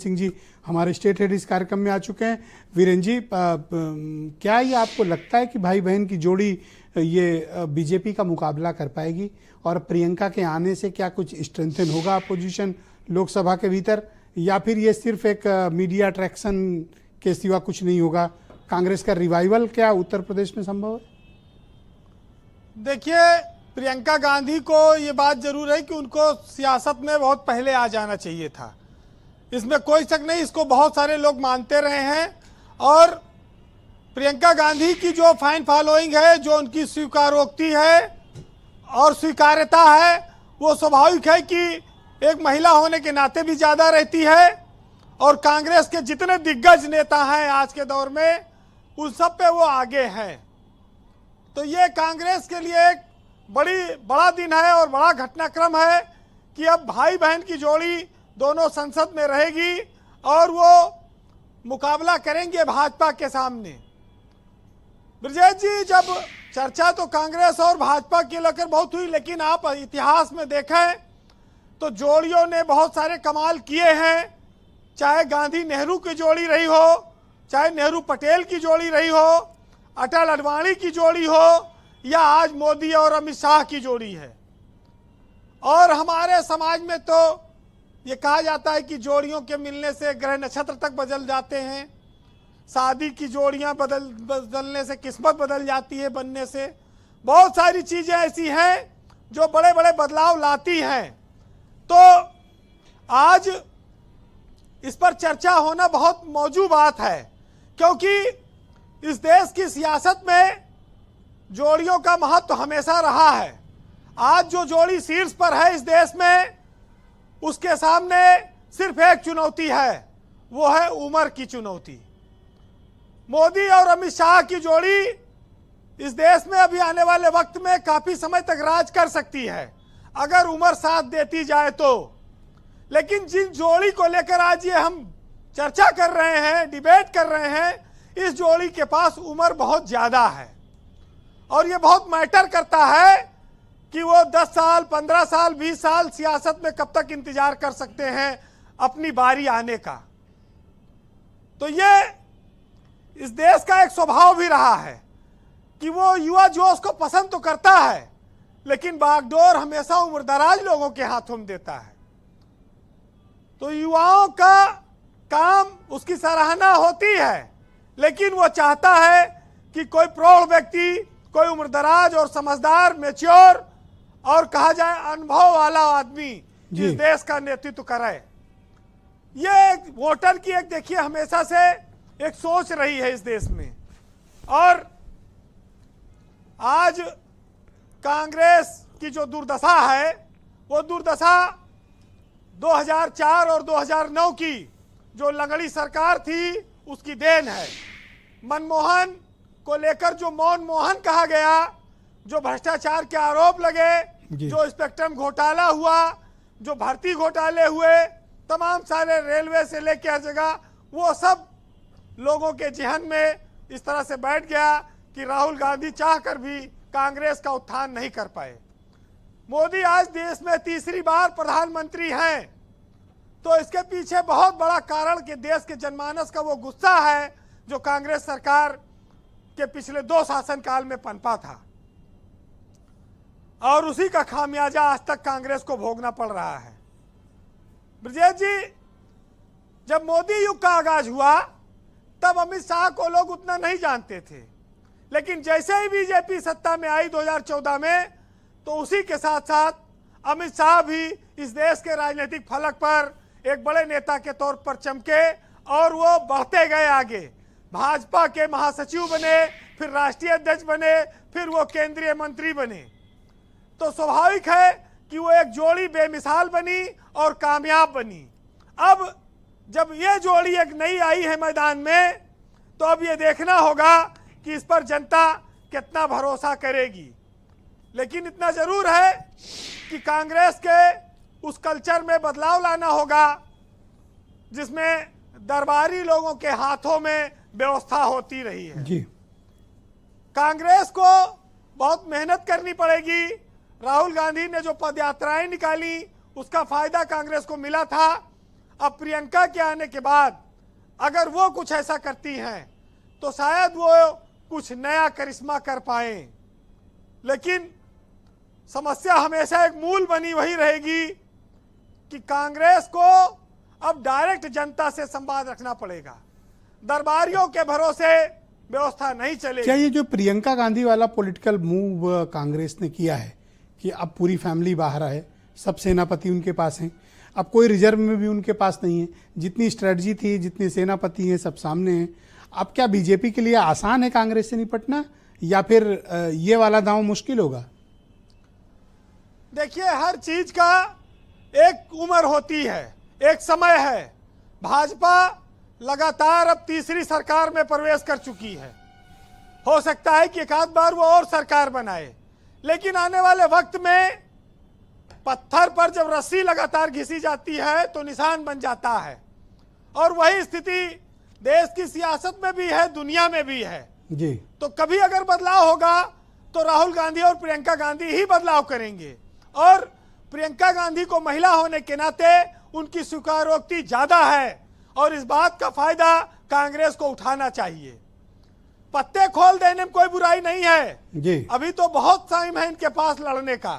सिंह जी हमारे state head इस कार्यक्रम में आ चुके हैं। वीरेंद्र जी, क्या ये आपको लगता है कि भाई बहन की जोड़ी ये बीजेपी का मुकाबला कर पाएगी और प्रियंका के आने से क्या कुछ स्ट्रेंथन होगा अपोजिशन लोकसभा के भीतर, या फिर ये सिर्फ एक मीडिया अट्रैक्शन के सिवा कुछ नहीं होगा? कांग्रेस का रिवाइवल क्या उत्तर प्रदेश में संभव है? देखिए, प्रियंका गांधी को ये बात जरूर है कि उनको सियासत में बहुत पहले आ जाना चाहिए था, इसमें कोई शक नहीं। इसको बहुत सारे लोग मानते रहे हैं और प्रियंका गांधी की जो फैन फॉलोइंग है, जो उनकी स्वीकारोक्ति है और स्वीकार्यता है, वो स्वाभाविक है कि एक महिला होने के नाते भी ज़्यादा रहती है। और कांग्रेस के जितने दिग्गज नेता हैं आज के दौर में, उन सब पे वो आगे हैं। तो ये कांग्रेस के लिए एक बड़ा दिन है और बड़ा घटनाक्रम है कि अब भाई बहन की जोड़ी दोनों संसद में रहेगी और वो मुकाबला करेंगे भाजपा के सामने। ब्रजेश जी, जब चर्चा तो कांग्रेस और भाजपा की लेकर बहुत हुई, लेकिन आप इतिहास में देखें तो जोड़ियों ने बहुत सारे कमाल किए हैं। चाहे गांधी नेहरू की जोड़ी रही हो, चाहे नेहरू पटेल की जोड़ी रही हो, अटल अडवाणी की जोड़ी हो, या आज मोदी और अमित शाह की जोड़ी है। और हमारे समाज में तो ये कहा जाता है कि जोड़ियों के मिलने से ग्रह नक्षत्र तक बदल जाते हैं। शादी की जोड़ियां बदलने से किस्मत बदल जाती है, बनने से बहुत सारी चीजें ऐसी हैं जो बड़े बड़े बदलाव लाती हैं। तो आज इस पर चर्चा होना बहुत मौजू बात है, क्योंकि इस देश की सियासत में जोड़ियों का महत्व हमेशा रहा है। आज जो जोड़ी शीर्ष पर है इस देश में, उसके सामने सिर्फ एक चुनौती है, वो है उम्र की चुनौती। मोदी और अमित शाह की जोड़ी इस देश में अभी आने वाले वक्त में काफी समय तक राज कर सकती है, अगर उम्र साथ देती जाए तो। लेकिन जिन जोड़ी को लेकर आज ये हम चर्चा कर रहे हैं, डिबेट कर रहे हैं, इस जोड़ी के पास उम्र बहुत ज्यादा है और ये बहुत मैटर करता है कि वो 10 साल, 15 साल, 20 साल सियासत में कब तक इंतजार कर सकते हैं अपनी बारी आने का। तो ये इस देश का एक स्वभाव भी रहा है कि वो युवा जोश को पसंद तो करता है, लेकिन बागडोर हमेशा उम्रदराज लोगों के हाथों में देता है। तो युवाओं का काम, उसकी सराहना होती है, लेकिन वो चाहता है कि कोई प्रौढ़ व्यक्ति, कोई उम्रदराज और समझदार, मैच्योर और कहा जाए अनुभव वाला आदमी इस देश का नेतृत्व करे। ये वोटर की एक, देखिए, हमेशा से एक सोच रही है इस देश में। और आज कांग्रेस की जो दुर्दशा है, वो दुर्दशा 2004 और 2009 की जो लंगड़ी सरकार थी उसकी देन है। मनमोहन को लेकर जो मौन मोहन कहा गया, जो भ्रष्टाचार के आरोप लगे, जो स्पेक्ट्रम घोटाला हुआ, जो भर्ती घोटाले हुए, तमाम सारे रेलवे से लेकर हर जगह, वो सब लोगों के जहन में इस तरह से बैठ गया कि राहुल गांधी चाहकर भी कांग्रेस का उत्थान नहीं कर पाए। मोदी आज देश में तीसरी बार प्रधानमंत्री हैं, तो इसके पीछे बहुत बड़ा कारण कि देश के जनमानस का वो गुस्सा है जो कांग्रेस सरकार के पिछले 2 शासनकाल में पनपा था, और उसी का खामियाजा आज तक कांग्रेस को भोगना पड़ रहा है। ब्रजेश जी, जब मोदी युग का आगाज हुआ तब अमित शाह को लोग उतना नहीं जानते थे, लेकिन जैसे ही बीजेपी सत्ता में आई 2014 में, तो उसी के साथ साथ अमित शाह भी इस देश के राजनीतिक फलक पर एक बड़े नेता के तौर पर चमके और वो बढ़ते गए आगे। भाजपा के महासचिव बने, फिर राष्ट्रीय अध्यक्ष बने, फिर वो केंद्रीय मंत्री बने। तो स्वाभाविक है कि वो एक जोड़ी बेमिसाल बनी और कामयाब बनी। अब जब ये जोड़ी एक नई आई है मैदान में, तो अब ये देखना होगा कि इस पर जनता कितना भरोसा करेगी। लेकिन इतना जरूर है कि कांग्रेस के उस कल्चर में बदलाव लाना होगा जिसमें दरबारी लोगों के हाथों में व्यवस्था होती रही है। जी, कांग्रेस को बहुत मेहनत करनी पड़ेगी। राहुल गांधी ने जो पदयात्राएं निकाली, उसका फायदा कांग्रेस को मिला था। अब प्रियंका के आने के बाद अगर वो कुछ ऐसा करती हैं तो शायद वो कुछ नया करिश्मा कर पाए, लेकिन समस्या हमेशा एक मूल बनी वही रहेगी कि कांग्रेस को अब डायरेक्ट जनता से संवाद रखना पड़ेगा। दरबारियों के भरोसे व्यवस्था नहीं चलेगी। क्या ये जो प्रियंका गांधी वाला पॉलिटिकल मूव कांग्रेस ने किया है कि अब पूरी फैमिली बाहर है, सब सेनापति उनके पास हैं, अब कोई रिजर्व में भी उनके पास नहीं है, जितनी स्ट्रेटजी थी, जितने सेनापति हैं सब सामने हैं, अब क्या बीजेपी के लिए आसान है कांग्रेस से निपटना या फिर ये वाला दांव मुश्किल होगा? देखिए, हर चीज का एक उम्र होती है, एक समय है। भाजपा लगातार अब तीसरी सरकार में प्रवेश कर चुकी है। हो सकता है कि एक आध बार वो और सरकार बनाए, लेकिन आने वाले वक्त में पत्थर पर जब रस्सी लगातार घिसी जाती है तो निशान बन जाता है, और वही स्थिति देश की सियासत में भी है, दुनिया में भी है जी। तो कभी अगर बदलाव होगा तो राहुल गांधी और प्रियंका गांधी ही बदलाव करेंगे, और प्रियंका गांधी को महिला होने के नाते उनकी स्वीकारोक्ति ज्यादा है, और इस बात का फायदा कांग्रेस को उठाना चाहिए। पत्ते खोल देने में कोई बुराई नहीं है जी। अभी तो बहुत टाइम है इनके पास लड़ने का।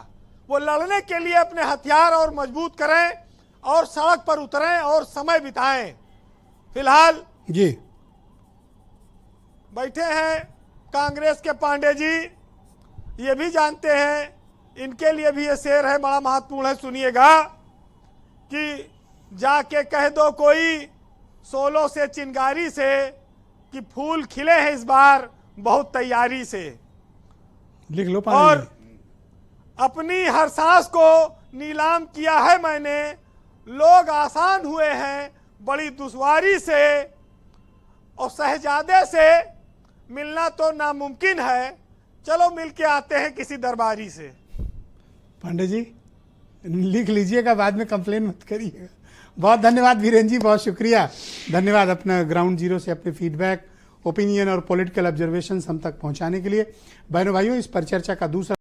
वो लड़ने के लिए अपने हथियार और मजबूत करें और सड़क पर उतरें और समय बिताएं। फिलहाल जी बैठे हैं कांग्रेस के पांडे जी, ये भी जानते हैं, इनके लिए भी ये शेर है, बड़ा महत्वपूर्ण है, सुनिएगा कि जाके कह दो कोई सोलो से चिंगारी से कि फूल खिले हैं इस बार बहुत तैयारी से। लिख लो और अपनी हर सांस को नीलाम किया है मैंने, लोग आसान हुए हैं बड़ी दुश्वारी से, और शहजादे से मिलना तो नामुमकिन है, चलो मिलके आते हैं किसी दरबारी से। पांडे जी लिख लीजिएगा, बाद में कंप्लेन मत करिएगा। बहुत धन्यवाद वीरेंद्र जी, बहुत शुक्रिया, धन्यवाद अपना ग्राउंड जीरो से अपने फीडबैक, ओपिनियन और पॉलिटिकल ऑब्जर्वेशन हम तक पहुंचाने के लिए। बहनों भाइयों, इस परिचर्चा का दूसरा